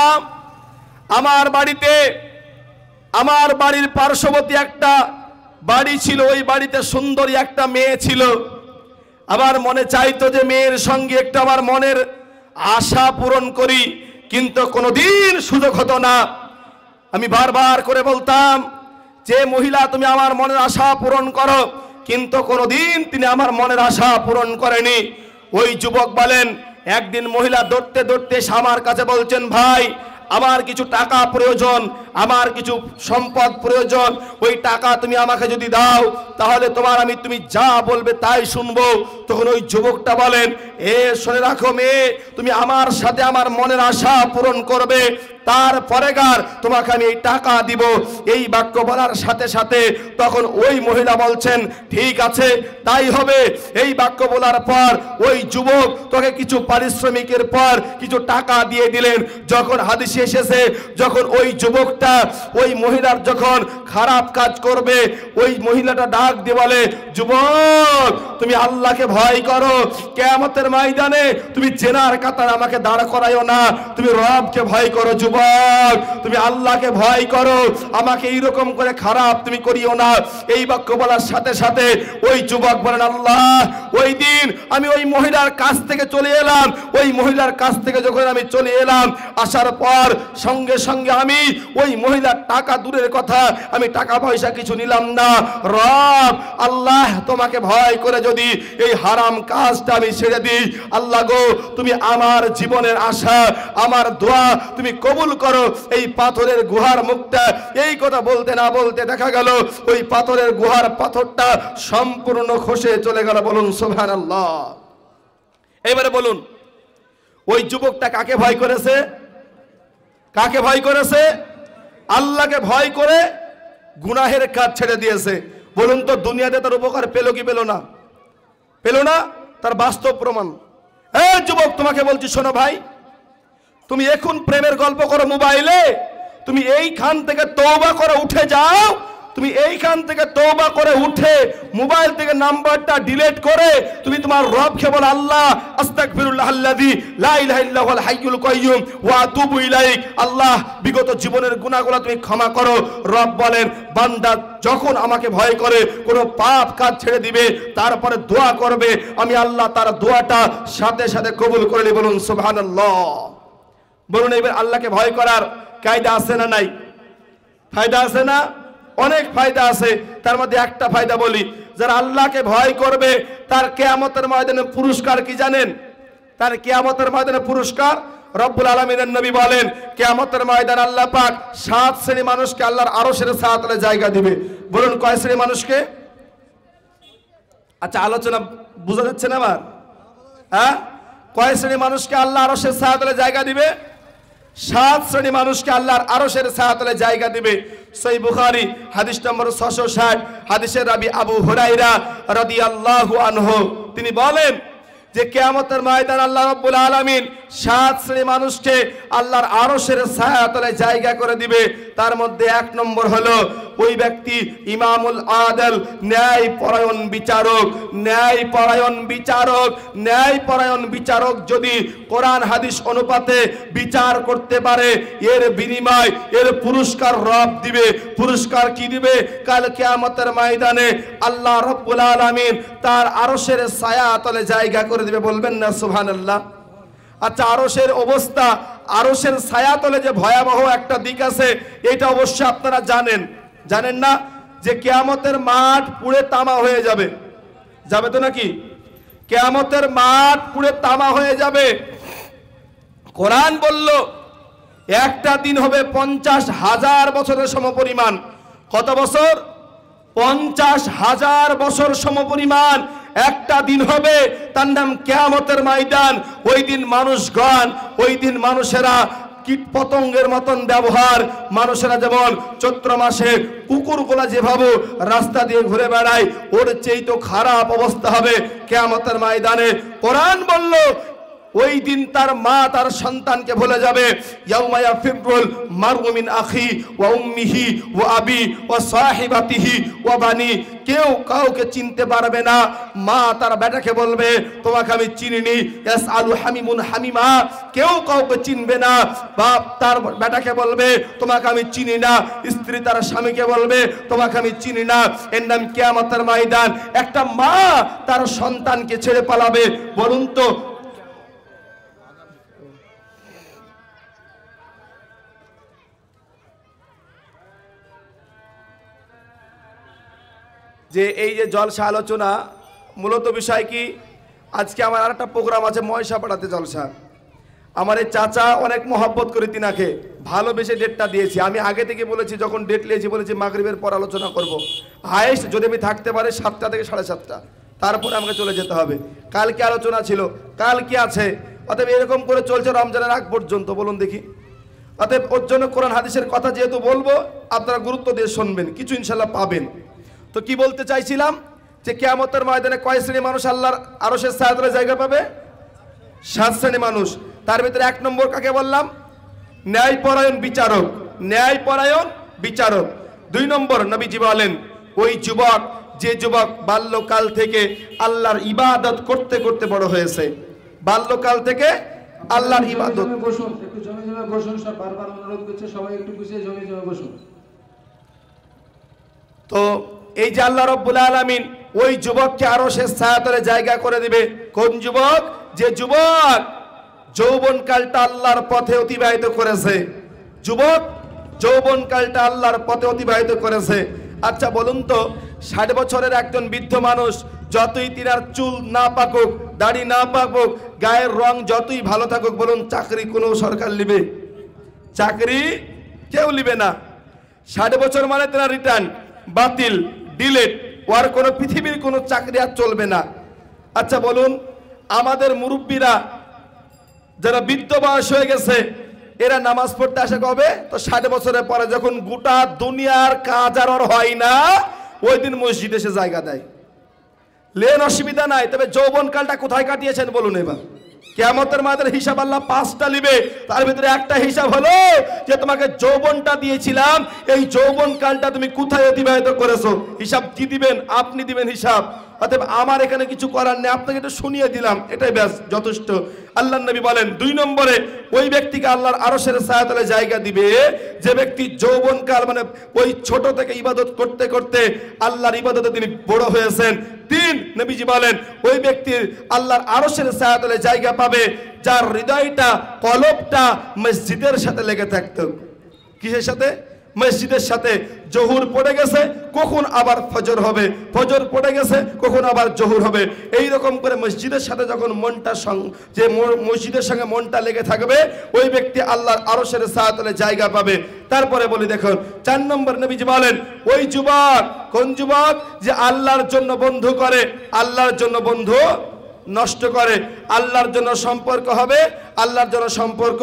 আমার বাড়ির পার্শ্ববর্তী একটা বাড়ি ছিল, ওই বাড়িতে সুন্দরী একটা মেয়ে ছিল। আমার মনে চাইতো যে মেয়ের সঙ্গে একটু আমার মনের আশা পূরণ করি, কিন্তু কোনোদিন সুযোগ হতো না। আমি বারবার করে বলতাম যে মহিলা তুমি আমার মনের আশা পূরণ করো, কিন্তু কোনোদিন তিনি আমার মনের আশা পূরণ করেনি। ওই যুবক বলেন একদিন মহিলা দৌড়তে দৌড়তে আমার কাছে বলছেন, ভাই আমার কিছু টাকা প্রয়োজন, আমার কিছু সম্পদ প্রয়োজন, ওই টাকা তুমি আমাকে যদি দাও তাহলে তুমি যা বলবে তাই শুনবো। তখন ওই যুবকটা বলেন, শুনে রাখো মেয়ে, তুমি আমার সাথে আমার মনের আশা পূরণ করবে, তারপরে তোমাকে আমি এই টাকা দিব। এই বাক্য বলার সাথে সাথে তখন ওই মহিলা বলছেন, ঠিক আছে তাই হবে। এই বাক্য বলার পর ওই যুবক তোকে কিছু পারিশ্রমিকের পর কিছু টাকা দিয়ে দিলেন। যখন হাদিসে এসেছে, যখন ওই যুবকটা ওই মহিলার যখন খারাপ কাজ করবে, ওই মহিলাটা ডাক দিয়ে বলে, যুবক তুমি আল্লাহকে ভয় করো, কিয়ামতের ময়দানে তুমি জেনার কাতার আমাকে দাঁড় করাইও না, তুমি রবকে ভয় করো। যুবক তুমি আল্লাহকে ভয় করো, আমাকে এইরকম করে খারাপ তুমি করিও না। এই বাক্য বলার সাথে সাথে ওই যুবক বলেন, আল্লাহ ওই দিন আমি ওই মহিলার কাছ থেকে চলে এলাম, ওই মহিলার কাছ থেকে যখন আমি চলে এলাম, আসার পর সঙ্গে সঙ্গে আমি ওই মহিলার টাকা দূরের কথা, আমি টাকা পয়সা কিছু নিলাম না। রব আল্লাহ তোমাকে ভয় করে যদি এই হারাম কাজটা আমি ছেড়ে দিই, আল্লাহ গো তুমি আমার জীবনের আশা, আমার দোয়া তুমি কবুল করো। এই পাথরের গুহার মুখটা, এই কথা বলতে না বলতে দেখা গেল ওই পাথরের গুহার পাথরটা সম্পূর্ণ খসে চলে গেল। বলুন সুবহানাল্লাহ। এবারে বলুন ওই যুবকটা কাকে ভয় করেছে? কাকে ভয় করেছে? আল্লাহকে ভয় করে গুনাহের কাজ ছেড়ে দিয়েছে। বলুন তো দুনিয়াতে তার উপকার পেল কি পেল না? পেল না? তার বাস্তব প্রমাণ। এই যুবক তোমাকে বলছি, শোনো ভাই, তুমি এখন প্রেমের গল্প করো মোবাইলে, তুমি এইখান থেকে তওবা করে উঠে যাও, তুমি এইখান থেকে তওবা করে উঠে মোবাইল থেকে নাম্বারটা ডিলিট করে তুমি তোমার রবকে বলো, আল্লাহ আস্তাগফিরুল্লাহাল্লাযী লা ইলাহা ইল্লা হুয়াল হাইয়ুল কাইয়্যুম ওয়া আতুবু ইলাইক। আল্লাহ বিগত জীবনের গুনাহগুলো তুমি ক্ষমা করো। রব বলেন, বান্দা যখন আমাকে ভয় করে কোনো পাপ কাজ ছেড়ে দিবে, তারপরে দোয়া করবে, আমি আল্লাহ তার দোয়াটা সাথে সাথে কবুল করে নিই। বলুন সুবহানাল্লাহ। বলুন এবার আল্লাহকে ভয় করার কায়দা আছে না নাই? ফায়দা আছে না? অনেক ফায়দা আছে। তার মধ্যে একটা ফায়দা বলি, যারা আল্লাহকে ভয় করবে তার কিয়ামতের ময়দানে পুরস্কার কি জানেন? তার কিয়ামতের ময়দানে পুরস্কার রব্বুল আলামিনের নবী বলেন, কিয়ামতের ময়দানে আল্লাহ পাক 7 শ্রেণী মানুষকে আল্লাহর আরশের ছায়াতলে জায়গা দিবে। বলুন কয় শ্রেণী মানুষকে? আচ্ছা আলোচনা বোঝা যাচ্ছে না আবার? হ্যাঁ, কয় শ্রেণী মানুষকে আল্লাহ আরশের ছায়াতলে জায়গা দিবে? 7 শ্রেণী মানুষকে আল্লাহর আরশের ছায়াতলে জায়গা দিবে। সহিহ বুখারী হাদিস নম্বর 660, হাদিসের রাবী আবু হুরায়রা রাদিয়াল্লাহু আনহু তিনি বলেন যে কিয়ামতের ময়দানে আল্লাহ রাব্বুল আলামিন 7 শ্রেণীর মানুষকে আল্লাহর আরশের ছায়াতলে জায়গা করে দিবে। তার মধ্যে 1 নম্বর হলো ওই ব্যক্তি ইমামুল আদল, ন্যায়পরায়ণ বিচারক। ন্যায়পরায়ণ বিচারক যদি কোরআন হাদিস অনুপাতে বিচার করতে পারে, এর বিনিময় এর পুরস্কার রব দিবে। পুরস্কার কি দিবে? কাল কিয়ামতের ময়দানে আল্লাহ রাব্বুল আলামিন তার আরশের ছায়াতলে জায়গা করে দিবে। বলবেন না সুবহানাল্লাহ? আচ্ছা, আরশের অবস্থা, আরশের ছায়াতলে যে ভয়াবহ একটা দিক আছে, এটা অবশ্যই আপনারা জানেন না যে কিয়ামতের মাঠ পুড়ে তামা হয়ে যাবে। যাবে তো নাকি? কিয়ামতের মাঠ পুড়ে তামা হয়ে যাবে। কোরআন বলল একটা দিন হবে 50,000 বছরের সমপরিমাণ। কত বছর? 50,000 বছর সমপরিমাণ একটা দিন হবে, তার নাম কিয়ামতের ময়দান। ওই দিন মানুষগণ, ওই দিন মানুষেরা কীট পতঙ্গের মতন ব্যবহার। মানুষেরা যেমন চৈত্র মাসে কুকুরগুলা যেভাবে রাস্তা দিয়ে ঘুরে বেড়ায়, ওর চেয়ে তো খারাপ অবস্থা হবে কিয়ামতের ময়দানে। কোরআন বলল ওই দিন তার মা তার সন্তানকে ভুলে যাবে। ইয়াউমা ইয়াফিরুল মারউ মিন আখি ওয়া উম্মিহি ওয়া আবি ওয়া সাহিবাতিহি ওয়া বানি। কেউ কাউকে চিনতে পারবে না। মা তার বেটাকে বলবে তোমাকে আমি চিনিনি। ইয়াসআলু হামিমুন হামিমা। কেউ কাউকে চিনবে না। বাপ তার বেটাকে বলবে তোমাকে আমি চিনি না। স্ত্রী তার স্বামীকে বলবে তোমাকে আমি চিনি না। এর নাম কিয়ামতের ময়দান। একটা মা তার সন্তানকে ছেড়ে পালাবে। বলুন তো যে এই যে জলসা আলোচনা, মূলত বিষয় কি? আজকে আমার আর একটা প্রোগ্রাম আছে ময়সাপাড়াতে জলসা। আমার এই চাচা অনেক মহব্বত করে তিনাকে ভালোবেসে ডেটটা দিয়েছি। আমি আগে থেকে বলেছি, যখন ডেট নিয়েছি বলেছি মাগরিবের পর আলোচনা করব। হায়েস্ট যদি আমি থাকতে পারে 7টা থেকে 7:30, তারপরে আমাকে চলে যেতে হবে। কালকে আলোচনা ছিল, কালকে আছে। অতএব এরকম করে চলছে রমজানের আগ পর্যন্ত। বলুন দেখি। অতএব ওর জন্য কোরআন হাদিসের কথা যেহেতু বলবো, আপনারা গুরুত্ব দিয়ে শুনবেন, কিছু ইনশাল্লাহ পাবেন। তো কি বলতে চাইছিলাম যে কিয়ামতের ময়দানে কয় শ্রেণীর মানুষ আল্লাহর আরশের ছায়াতলে জায়গা পাবে? 7 শ্রেণীর মানুষ। তার ভিতরে 1 নম্বর কাকে বললাম? ন্যায়পরায়ণ বিচারক। ন্যায়পরায়ণ বিচারক। 2 নম্বর নবীজি বলেন ওই যুবক, যে যুবক বাল্যকাল থেকে আল্লাহর ইবাদত করতে করতে বড় হয়েছে। বাল্যকাল থেকে আল্লাহর ইবাদত। বসুন, একটু জমে জমে বসুন। সব বারবার অনুরোধ করছে, সবাই একটু গুছিয়ে জমে জমে বসুন। তো এই যে আল্লাহ রাব্বুল আলামিন ওই যুবককে আরশের ছায়াতলে জায়গা করে দিবে। কোন যুবক? যে যুবক যৌবনকালটা আল্লাহর পথে অতিবাহিত করেছে। যুবক যৌবনকালটা আল্লাহর পথে অতিবাহিত করেছে। আচ্ছা বলুন তো, 60 বছরের একজন বৃদ্ধ মানুষ যতই তিনার চুল না পাকুক, দাড়ি না পাকুক, গায়ের রং যতই ভালো থাকুক, বলুন চাকরি কোনো সরকার নিবে? চাকরি কেউ নিবে না। 60 বছর মানে তারা রিটার্ন, বাতিল, ডিলেট। ওর কোনো পৃথিবীর কোনো চাকরি আর চলবে না। আচ্ছা বলুন, আমাদের মুরব্বীরা যারা বৃদ্ধ বয়স হয়ে গেছে, এরা নামাজ পড়তে আসে কবে? তো 60 বছরের পরে, যখন গোটা দুনিয়ার কাজ আর হয় না, ওই দিন মসজিদে এসে জায়গা দেয়। লেন, অসুবিধা নাই। তবে যৌবনকালটা কোথায় কাটিয়েছেন বলুন এবার? কিয়ামতের মাঠের হিসাব আল্লাহ 5টা নিবে। তার ভিতরে একটা হিসাব হলো যে তোমাকে যৌবনটা দিয়েছিলাম, এই যৌবনকালটা তুমি কোথায় অতিবাহিত করেছো। হিসাব কি দিবেন? আপনি দিবেন হিসাব। অতএব আমার এখানে কিছু করার নেই, আপনাকে এটা শুনিয়ে দিলাম, এটাই ব্যাস যথেষ্ট। আল্লাহর নবী বলেন 2 নম্বরে ওই ব্যক্তিকে আল্লাহর আরশের ছায়াতলে জায়গা দিবে যে ব্যক্তি যৌবনকাল মানে ওই ছোট থেকে ইবাদত করতে করতে আল্লাহর ইবাদতে তিনি বড় হয়েছেন। 3 নবীজি বলেন ওই ব্যক্তির আল্লাহর আরশের ছায়াতলে জায়গা পাবে যার হৃদয়টা, কলবটা মসজিদের সাথে লেগে থাকতো। কিসের সাথে? মসজিদের সাথে। জোহর পড়ে গেছে, কখন আবার ফজর হবে, ফজর পড়ে গেছে, কখন আবার জোহর হবে। এই রকম করে মসজিদের সাথে যখন মনটা যে মসজিদের সঙ্গে মনটা লেগে থাকবে, ওই ব্যক্তি আল্লাহর আরশের ছায়াতলে জায়গা পাবে। তারপরে বলি দেখুন 4 নম্বর নবীজি বলেন ওই যুবক, কোন যুবক? যে আল্লাহর জন্য বন্ধু করে, আল্লাহর জন্য বন্ধু নষ্ট করে। আল্লাহর জন্য সম্পর্ক হবে, আল্লাহর জন্য সম্পর্ক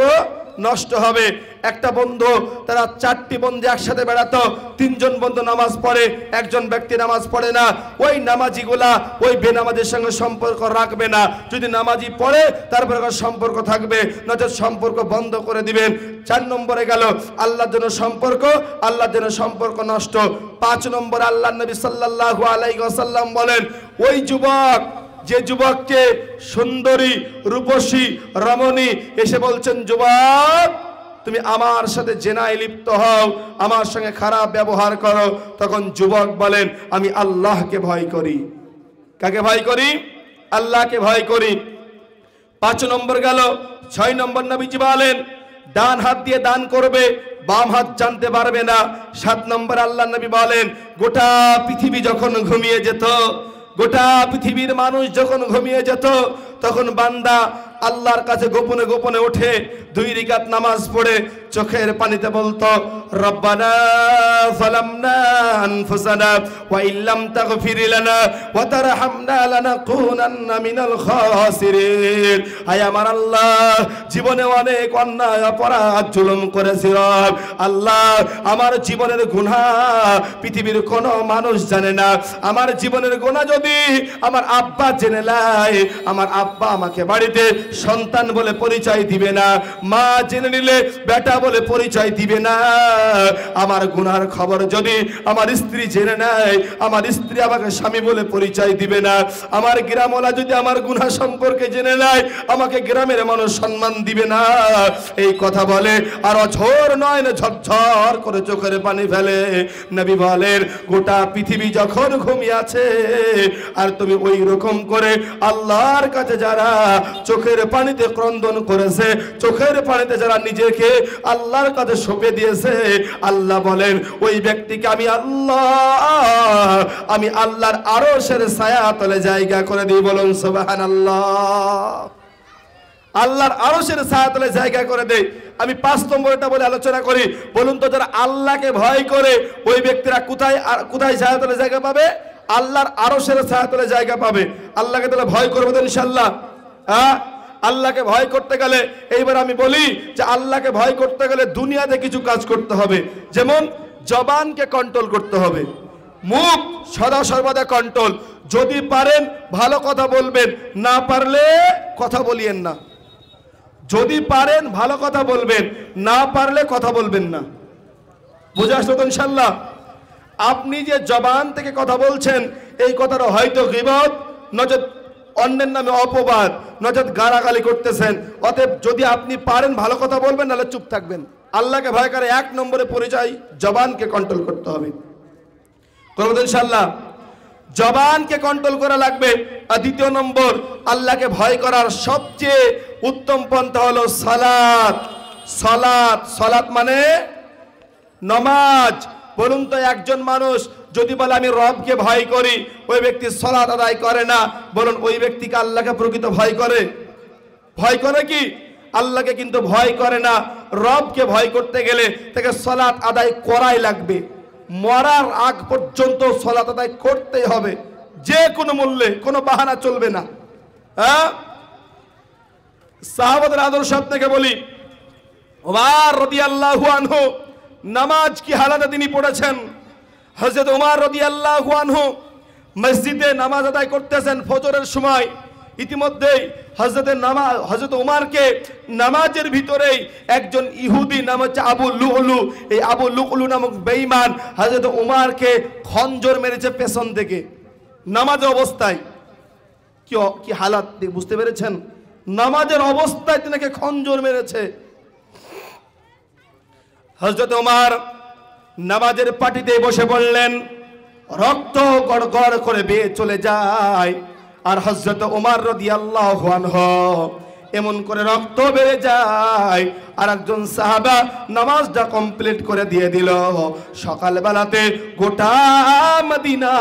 নষ্ট হবে। একটা বন্ধু, তারা 4টি বন্ধু একসাথে বেড়াতো। 3 জন বন্ধু নামাজ পড়ে, একজন ব্যক্তি নামাজ পড়ে না। ওই নামাজিগুলা ওই বেনামাজির সঙ্গে সম্পর্ক রাখবে না। যদি নামাজি পড়ে তারপরে সম্পর্ক থাকবে, নচেৎ সম্পর্ক বন্ধ করে দিবেন। 4 নম্বরে গেল আল্লাহর জন্য সম্পর্ক, আল্লাহর জন্য সম্পর্ক নষ্ট। 5 নম্বরে আল্লাহ নবী সাল্লাল্লাহু আলাইহি ওয়াসাল্লাম বলেন, ওই যুবক, যে যুবককে সুন্দরী রূপসী রমণী এসে বলছেন, যুবক তুমি আমার সাথে জেনায় লিপ্ত হও, আমার সঙ্গে খারাপ ব্যবহার করো, তখন যুবক বলেন, আমি আল্লাহকে ভয় করি। কাকে ভয় করি? আল্লাহকে ভয় করি। 5 নম্বর গেল। 6 নম্বর নবীজি বলেন, ডান হাত দিয়ে দান করবে, বাম হাত জানতে পারবে না। 7 নম্বর আল্লাহ নবী বলেন, গোটা পৃথিবী যখন ঘুমিয়ে যেত, গোটা পৃথিবীর মানুষ যখন ঘুমিয়ে যেত, তখন বান্দা আল্লাহর কাছে গোপনে গোপনে উঠে 2 রাকাত নামাজ পড়ে চোখের পানিতে বলতো, রব্বানা যালামনা আনফুসানা ওয়া ইল্লাম তাগফির লানা ওয়া তারহামনা লানাকুনান্না মিনাল খাসিরিন। আয় আমার আল্লাহ, জীবনে অনেক অন্যায় অপরাধ জুলুম করেছি রব। আল্লাহ, আমার জীবনের গুনাহ পৃথিবীর কোনো মানুষ জানে না। আমার জীবনের গুনাহ যদি আমার আব্বা জেনে নেয়, আমার আব্বা আমাকে বাড়িতে সন্তান বলে পরিচয় দিবে না, মা জেনে নিলে বেটা বলে পরিচয় দিবে না। আমার গুনার খবর যদি আমার স্ত্রী জেনে নেয়, আমার স্ত্রী আমাকে স্বামী বলে পরিচয় দিবে না। আমার গ্রামওয়ালা যদি আমার গুনাহ সম্পর্কে জেনে নেয়, আমাকে গ্রামের মানুষ সম্মান দিবে না। এই কথা বলে আর অঝোর নয় না, ঝরঝর করে চোখের পানি ফেলে। নবী বলেন, গোটা পৃথিবী যখন ঘুমিয়ে আছে আর তুমি ওই রকম করে আল্লাহর কাছে যারা চোখের পানিতে ক্রন্দন করেছে, চোখের পানিতে যারা নিজেকে আল্লাহর কাছে সঁপে দিয়েছে, আল্লাহ বলেন ওই ব্যক্তিকে আমি আল্লাহর আরশের ছায়া তলে জায়গা করে দিই। বলুন সুবহানাল্লাহ। আল্লাহর আরশের ছায়া তলে জায়গা করে দেই। আমি 5 নম্বরটা বলে আলোচনা করি। বলুন তো, যারা আল্লাহকে ভয় করে ওই ব্যক্তিরা কোথায় ছায়া তলে জায়গা পাবে? আল্লাহর আরশের ছায়া তলে জায়গা পাবে। আল্লাহকে তাহলে ভয় করবে তো ইনশাআল্লাহ। আল্লাহকে ভয় করতে গেলে এইবার আমি বলি যে আল্লাহকে ভয় করতে গেলে দুনিয়াতে কিছু কাজ করতে হবে। যেমন জবানকে কন্ট্রোল করতে হবে, মুখ সদা সর্বদা কন্ট্রোল। যদি পারেন ভালো কথা বলবেন, না পারলে কথা বলিয়েন না। যদি পারেন ভালো কথা বলবেন, না পারলে কথা বলবেন না। বুঝে আসলো তো ইনশাআল্লাহ? আপনি যে জবান থেকে কথা বলছেন, এই কথাটা হয়তো গীবত, নচেৎ অন্যের নামে অপবাদ, নচেৎ গালাগালি করতেছেন। অতএব যদি আপনি পারেন ভালো কথা বলবেন, নাহলে চুপ থাকবেন। আল্লাহকে ভয় করে 1 নম্বরে পরিচয় জবানকে কন্ট্রোল করতে হবে। করবো ইনশাআল্লাহ? জবানকে কন্ট্রোল করা লাগবে। আর 2 নম্বর, আল্লাহকে ভয় করার সবচেয়ে উত্তম পন্থা হলো সালাত। সালাত, সালাত মানে নামাজ। বলুন তো, একজন মানুষ যদি বলে আমি রবকে ভয় করি, ওই ব্যক্তি সালাত আদায় করে না, বলুন ওই ব্যক্তিকে আল্লাহকে প্রকৃত ভয় করে? ভয় করে কি? আল্লাহকে কিন্তু ভয় করে না। রবকে ভয় করতে গেলে তাকে সালাত আদায় করাই লাগবে। মরার আগ পর্যন্ত সালাত আদায় করতেই হবে, যে কোনো মূল্যে, কোনো বাহানা চলবে না। সাহাবাদের আদর্শ আপনাকে বলি। ওমর রাদিয়াল্লাহু আনহু নামাজ কি হালাতে তিনি পড়েছেন। হযরত ওমর রাদিয়াল্লাহু আনহু মসজিদে নামাজ আদায় করতেছেন ফজরের সময়। ইতিমধ্যেই হযরত ওমরকে নামাজের ভিতরেই একজন ইহুদি নাম হচ্ছে আবু লুলু, এই আবু লুলু নামক বেঈমান হযরত ওমরকে খঞ্জর মেরেছে পেছন থেকে নামাজের অবস্থায়। কি হালাত বুঝতে পেরেছেন? নামাজের অবস্থায় তিনাকে খঞ্জর মেরেছে। হযরত ওমর নামাজের পাটিতে বসে পড়লেন, রক্ত গড়গড় করে বেয়ে চলে যায়। আর হযরত ওমর রাদিয়াল্লাহু আনহু এমন করে রক্ত বেড়ে যায়। আর একজন সাহাবা নামাজটা কমপ্লিট করে দিয়ে দিল। সকালবেলাতে গোটা মদিনা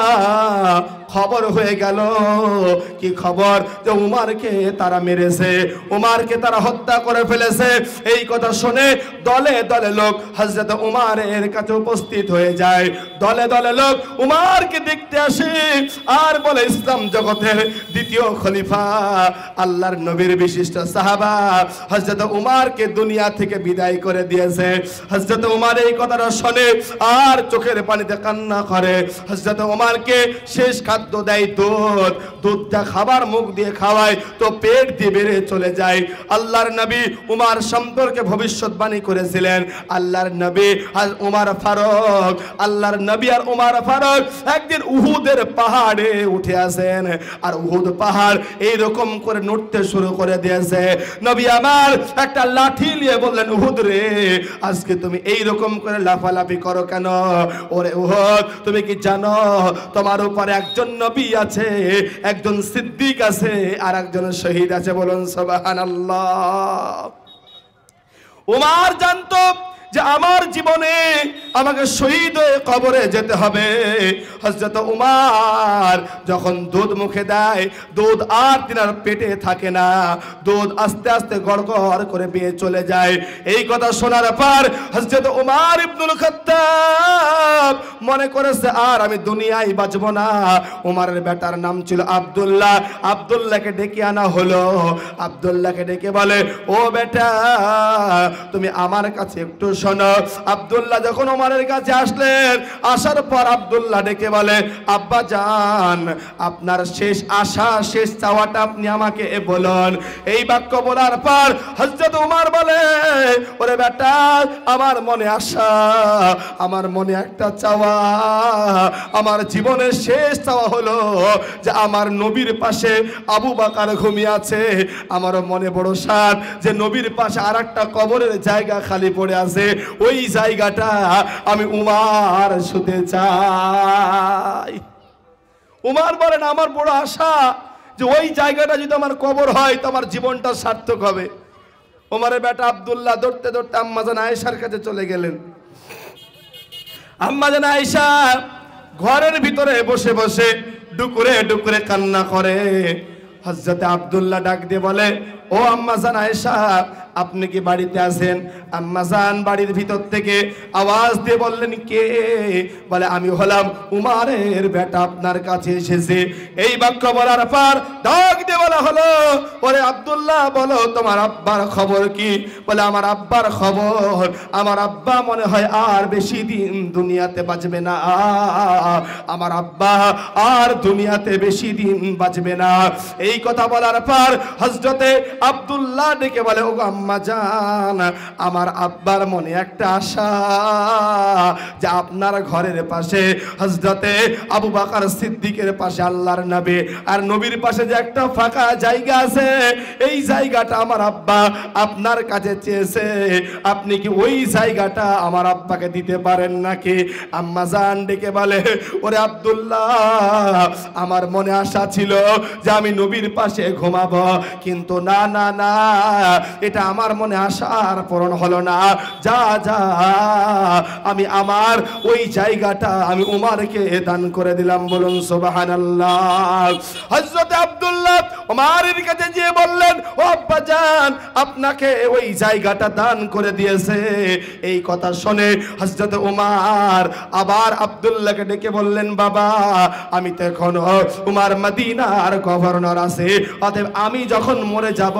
খবর হয়ে গেল। কি খবর? যে উমারকে তারা মেরেছে, উমারকে তারা হত্যা করে ফেলেছে। এই কথা শুনে দলে দলে লোক হযরত উমারের কাছে উপস্থিত হয়ে যায়। দলে দলে লোক উমারকে দেখতে আসে আর বলে, ইসলাম জগতের দ্বিতীয় খলিফা, আল্লাহর নবীর বিশিষ্ট সাহাবা হযরত উমারকে দুনিয়া দুনিয়া থেকে বিদায় করে দিয়েছে। হযরত ওমর এই কথাটা শুনে আর চোখের পানিতে কান্না করে। হযরত ওমরকে শেষ খাদ্য দেয় দুধ, দুধটা খাবার মুখ দিয়ে খাওয়ায় তো পেট দিয়ে বেড়ে চলে যায়। আল্লাহর নবী উমর সম্পর্কে ভবিষ্যৎবাণী করেছিলেন। আল্লাহর নবী আর উমর ফারুক, আল্লাহর নবী আর উমর ফারুক একদিন উহুদের পাহাড়ে উঠে আসেন, আর উহুদ পাহাড় এইরকম করে নড়তে শুরু করে দিয়েছে। নবী আমার একটা লাঠি নিয়ে বললেন, উহুদ রে, আজকে তুমি এইরকম করে লাফালাফি করো কেন? ওরে উহুদ, তুমি কি জানো তোমার উপরে একজন নবী আছে, একজন সিদ্দিক আছে, আর একজন শহীদ আছে? বলুন সুবহানাল্লাহ। উমর জানতো যে আমার জীবনে আমাকে শহীদ হয়ে কবরে যেতে হবে। হযরত উমর যখন দুধ মুখে দেয়, দুধ আর তিনার পেটে থাকে না, দুধ আস্তে আস্তে গড়গড় করে বেয়ে চলে যায়। এই কথা শোনার পর হযরত উমর ইবনুল খাত্তাব মনে করেছে আর আমি দুনিয়ায় বাঁচব না। উমরের বেটার নাম ছিল আব্দুল্লাহ। আব্দুল্লাহকে ডেকে আনা হলো। আব্দুল্লাহকে ডেকে বলে, ও বেটা, তুমি আমার কাছে একটু শোনো। আব্দুল্লাহ যখন ওমরের কাছে আসলেন, আসার পর আব্দুল্লাহ ডেকে বলে, আব্বা জান, আপনার শেষ আশা, শেষ চাওয়াটা আপনি আমাকে বলুন। এই বাক্য বলার পর হযরত উমর বলে, ওরে বেটা, আমার মনে আশা, আমার মনে একটা চাওয়া, আমার জীবনের শেষ চাওয়া হলো যে আমার নবীর পাশে আবু বকর ঘুমিয়ে আছে। আমার মনে বড় সাধ যে নবীর পাশে আর একটা কবরের জায়গা খালি পড়ে আছে, ওই জায়গাটা আমি উমর শুতে চাই। উমর বলেন, আমার বড় আশা যে ওই জায়গাটা যদি আমার কবর হয় তো আমার জীবনটা সার্থক হবে। উমরের বেটা আব্দুল্লাহ দৌড়তে দৌড়তে আম্মাজান আয়েশার কাছে চলে গেলেন। আম্মাজান আয়েশা ঘরের ভিতরে বসে বসে ডুকুরে ডুকুরে কান্না করে। হযরত আব্দুল্লাহ ডাক দিয়ে বলে, ও আম্মাজান আয়েশা, আপনি কি বাড়িতে আছেন? আম্মাজান বাড়ির ভিতর থেকে আওয়াজ দিয়ে বললেন, কে? বলে, আমি হলাম উমরের বেটা, আপনার কাছে এসেছে। এই বাক্য বলার পর ডাক দিয়ে বলা হলো, ওরে আব্দুল্লাহ, বলো তোমার আব্বার খবর কি? বলে, আমার আব্বার খবর, আমার আব্বা মনে হয় আর বেশি দিন দুনিয়াতে বাঁচবে না। আমার আব্বা আর দুনিয়াতে বেশি দিন বাঁচবে না। এই কথা বলার পর হযরতে আব্দুল্লাহ ডেকে বলে, ও আম্মা জান, আমার আব্বার মনে একটা আশা যে আপনার ঘরের পাশে হযরতে আবু বকর সিদ্দিকের পাশে আল্লাহর নবী, আর নবীর পাশে যে একটা ফাঁকা জায়গা আছে, এই জায়গাটা আমার আব্বা আপনার কাছে চেয়েছে। আপনি কি ওই জায়গাটা আমার আব্বাকে দিতে পারেন নাকি? আম্মা জান ডেকে বলে, ওরে আব্দুল্লাহ, আমার মনে আশা ছিল যে আমি নবীর পাশে ঘুমাবো, কিন্তু না না না, এটা আমার মনে আশার পূরণ হলো না। যা যা, আমি আমার ওই জায়গাটা আমি উমরকে দান করে দিলাম। বলুন সুবহানাল্লাহ। হযরত আব্দুল্লাহ উমরের কাছে গিয়ে বললেন, ও আব্বা জান, আপনাকে ওই জায়গাটা দান করে দিয়েছে। এই কথা শুনে হযরত উমর আবার আব্দুল্লাহকে ডেকে বললেন, বাবা, আমি তো এখন উমর মদিনার গভর্নর আছে, অতএব আমি যখন মরে যাব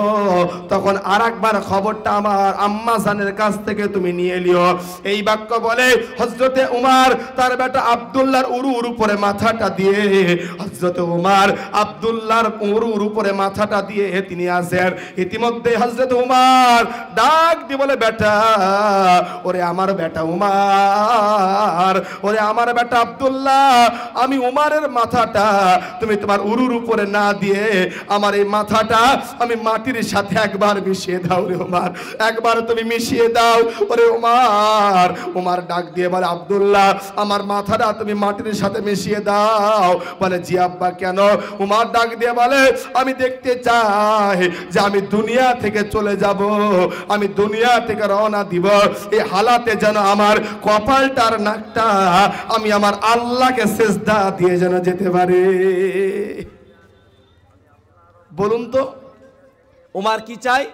তখন আরেকবার খবরটা আমার আম্মা জানের কাছ থেকে তুমি নিয়ে লিও। এই বাক্য বলে হযরতে উমর তার বেটা আব্দুল্লাহর উরুর উপরে মাথাটা দিয়ে, হযরতে উমর আব্দুল্লাহর উরুর উপরে মাথাটা দিয়ে তিনি আসেন। ইতিমধ্যে হযরতে উমর ডাক দিয়ে বলে, বেটা, ওরে আমার বেটা উমর, ওরে আমার বেটা আব্দুল্লাহ, আমি উমরের মাথাটা তুমি তোমার উরুর উপরে না দিয়ে আমার এই মাথাটা আমি মাটির সাথে একবার মিশিয়ে দাও রে উমর, একবার তুমি মিশিয়ে দাও। ওরে উমর, উমর ডাক দিয়ে বলে, আব্দুল্লাহ, আমার মাথাটা তুমি মাটির সাথে মিশিয়ে দাও। বলে, জি আব্বা, কেন? উমর ডাক দিয়ে বলে, আমি দেখতে চাই যে আমি দুনিয়া থেকে চলে যাব, আমি দুনিয়া থেকে রওনা দিব, এই হালাতে যেন আমার কপালটার নাকটা আমি আমার আল্লাহকে সিজদা দিয়ে যেন যেতে পারে। বলুন তো উমর কি চাই?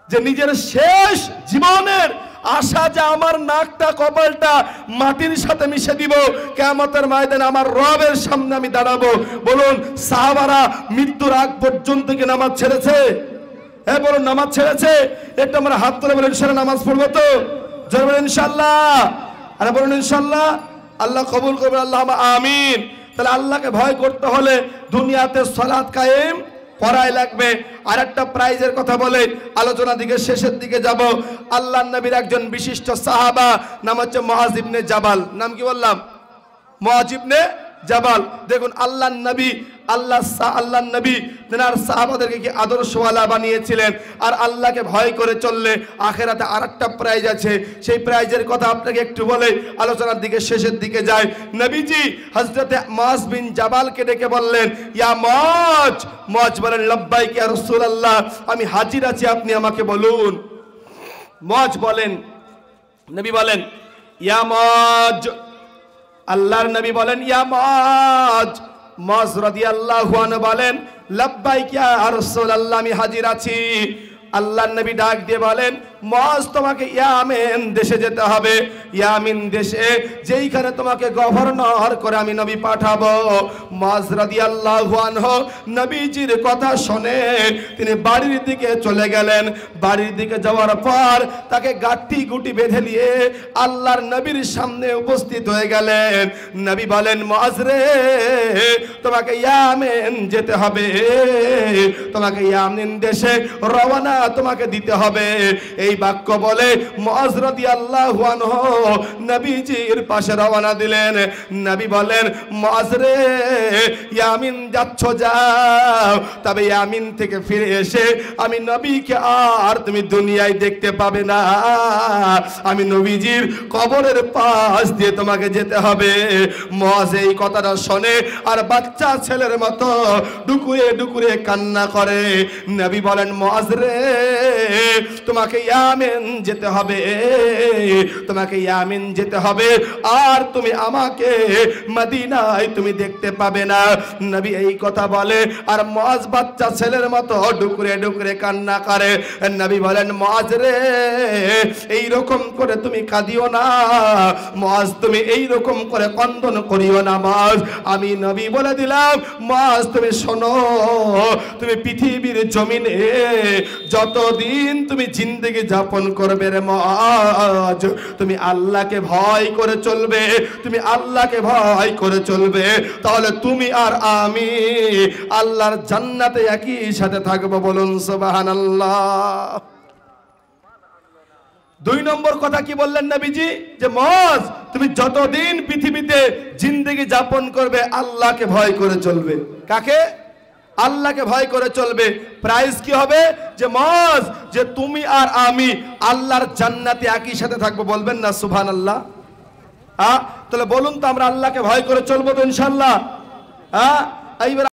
যে নিজের শেষ জীবনের আশা যে আমার নাকটা কপালটা মাটির সাথে মিশে দিব, কিয়ামতের ময়দানে আমার রবের সামনে আমি দাঁড়াবো। বলুন, সাহাবারা মৃত্যুর আগ পর্যন্ত কি নামাজ ছেড়েছে? হ্যাঁ বলুন, নামাজ ছেড়েছে? একটু আমরা হাত তুলে বলেন ইনশাআল্লাহ নামাজ পড়বো তো? জোরে বলেন ইনশাআল্লাহ। আরে বলুন ইনশাআল্লাহ। আল্লাহ কবুল করবে, আল্লাহ আমিন। তাহলে আল্লাহকে ভয় করতে হলে দুনিয়াতে সালাত কায়েম করাই লাগবে। আর একটা প্রাইজের কথা বলে আলোচনা দিকে শেষের দিকে যাব। আল্লাহর নবীর একজন বিশিষ্ট সাহাবা, নাম হচ্ছে মুআজ ইবনে জাবাল। নাম কি বললাম? মুআজ ইবনে জাবাল। দেখুন আল্লাহর নবী আল্লাহর নবী তেনার সাহাবাদেরকে কি আদর্শওয়ালা বানিয়েছিলেন। আর আল্লাহকে ভয় করে চললে আখেরাতে আরেকটা প্রাইজ আছে। সেই প্রাইজের কথা আপনাকে একটু বলে আলোচনার দিকে শেষের দিকে যায়। নবীজি হযরতে মুআজ বিন জাবালকে ডেকে বললেন, ইয়া মুআজ। মুআজ বলেন, লব্বাইক ইয়া রাসূলুল্লাহ, আমি হাজির আছি, আপনি আমাকে বলুন। মুআজ বলেন, নবী বলেন, ইয়া মুআজ। আল্লাহর নবী বলেন, ইয়া মুআজ। মুআজ রাদিয়াল্লাহু আনহু বলেন, লব্বাইক ইয়া রাসূলুল্লাহ, আমি হাজির আছি। আল্লাহর নবী ডাক দিয়ে বলেন, মুআজ তোমাকে ইয়ামেন দেশে যেতে হবে। ইয়ামিন দেশে যেইখানে তোমাকে গভর্নর করে আমি নবী পাঠাবো। মুআজ রাদিয়াল্লাহু আনহু নবীজির কথা শুনে তিনি বাড়ির দিকে চলে গেলেন। বাড়ির দিকে যাওয়ার পর তাকে গাঁটি গুটি বেঁধে নিয়ে আল্লাহর নবীর সামনে উপস্থিত হয়ে গেলেন। নবী বলেন, মুআজ রে, তোমাকে ইয়ামেন যেতে হবে, তোমাকে ইয়ামিন দেশে রওনা তোমাকে দিতে হবে। এই বাক্য বলে মুআজ রাদিয়াল্লাহু আনহু নবীজির পাশে রওনা দিলেন। নবী বলেন, মুআজ রে, ইয়ামিন যাচ্ছ যাও, তবে ইয়ামিন থেকে ফিরে এসে আমি নবীকে আর তুমি দুনিয়ায় দেখতে পাবে না। আমি নবীজির কবরের পাশ দিয়ে তোমাকে যেতে হবে। মুআজ এই কথাটা শুনে আর বাচ্চা ছেলের মতো ডুকুরে ডুকুরে কান্না করে। নবী বলেন, মুআজ রে, তোমাকে ইয়ামিন যেতে হবে, তোমাকে ইয়ামিন যেতে হবে, আর তুমি আমাকে মদিনায় তুমি দেখতে পাবে না। নবী এই কথা বলে আর মুআজ বাচ্চা ছেলের মতো ডুকরে ডুকরে কান্না করে। নবী বলেন, মুআজ রে, এই রকম করে তুমি কাঁদিও না। মুআজ তুমি এই রকম করে কন্দন করিও না। মুআজ, আমি নবী বলে দিলাম, মুআজ তুমি শোনো, তুমি পৃথিবীর জমিনে যতদিন তুমি জিন্দেগি যাপন করবে রে মুআজ, তুমি আল্লাহকে ভয় করে চলবে, তুমি আল্লাহকে ভয় করে চলবে, তাহলে তুমি আর আমি আল্লাহর জান্নাতে একই সাথে থাকবো। বলুন সুবহানাল্লাহ। 2 নম্বর কথা কি বললেন নবীজি? যে মুআজ, তুমি যতদিন পৃথিবীতে জিন্দেগি যাপন করবে আল্লাহকে ভয় করে চলবে। কাকে? আল্লাহকে ভয় করে চলবে। প্রাইজ কি হবে? যে মুআজ, যে তুমি আর আমি আল্লাহর জান্নাতে একই সাথে থাকবো। বলবেন না সুবহানাল্লাহ? তাহলে বলুন তো, আমরা আল্লাহকে ভয় করে চলবো তো ইনশাআল্লাহ? এইবার